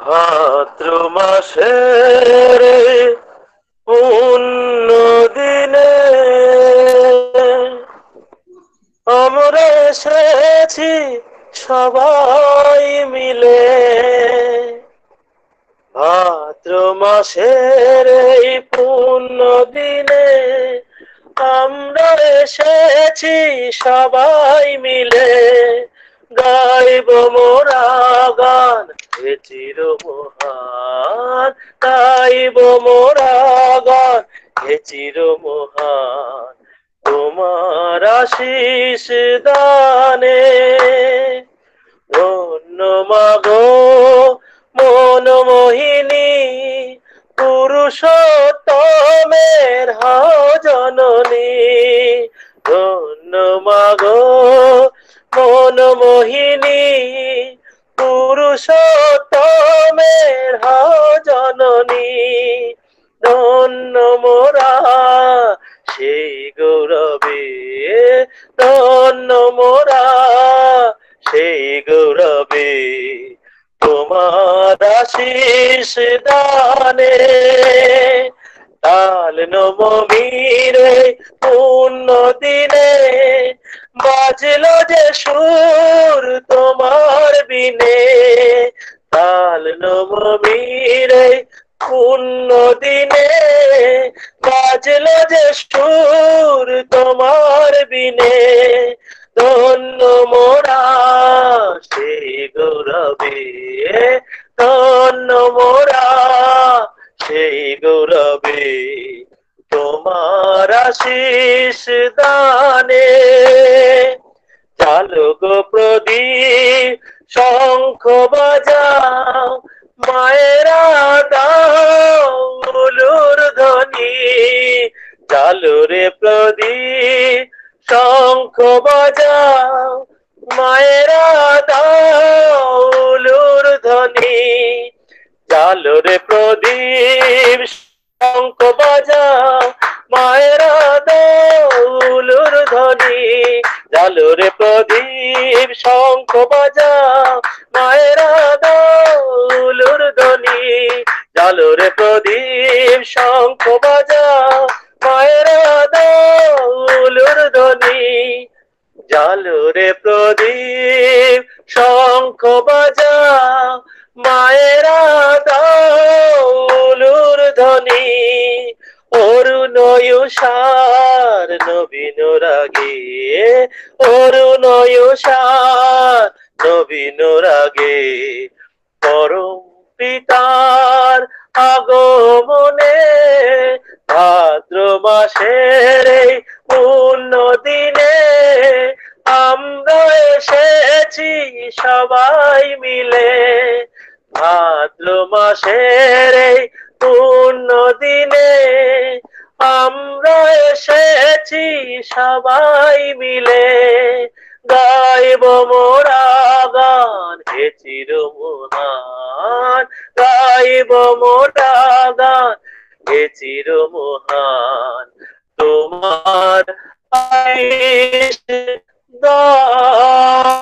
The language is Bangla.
ভাদ্র মাসের পুণ্য দিনে আমরা এসেছি সবাই মিলে। ভাদ্র মাসের এই পুণ্য দিনে আমরা এসেছি সবাই মিলে। গাইব মোরা গান হে চির মহান, গাইব মোরা গান হে চির মহান, তোমার আশিস দানে। ধন্য মাগো মন মোহিনী, পুরুষোত্তমের জননী। ধন্য মাগো মন মোহিনী, পুরুষোত্তমের জননী। ধন্য মোরা সেই গৌরবে, ধন্য মোরা সেই গৌরবে, তোমার আশিস দানে। তাল নবমীরে পুণ্য দিনে বাজলো যে সুর তোমার বিনে। তাল নবমীরে পুণ্য দিনে বাজলো যে সুর তোমার বিনে। ধন্য মোরা সেই গৌরবে, ধন্য মোরা সেই গৌরবে, তোমার আশিস দানে। চালো গো প্রদীপ শঙ্খ বাজাও, মায়েরা দাও উলুর ধ্বনি। চালো রে প্রদীপ শঙ্খ বাজাও, মায়েরা দাও উলুর ধ্বনি। চালো রে প্রদীপ শঙ্খ বাজাও, মায়েরা দাও উলুর ধ্বনি। চালো রে প্রদীপ শঙ্খ বাজাও, মায়েরা দাও উলুর ধ্বনি। চালো রে প্রদীপ শঙ্খ বাজাও, মায়েরা দাও উলুর ধ্বনি। জালো রে প্রদীপ শঙ্খ বাজাও, মায়েরা দাও উলুর ধ্বনি। অরুণয়ুষার নবীন রাগে, অরুণয়ুষার নবীন রাগে, পরম পিতার আগমনে। ভাদ্র মাসের এই পুণ্য দিনে আমরা এসেছি সবাই মিলে। ভাদ্র মাসের এই পুণ্য দিনে আমরা এসেছি সবাই মিলে। গাইব মোরা গান হে চির মহান, গাইব মোরা গান হে চির মহান, তোমার আশিস দানে।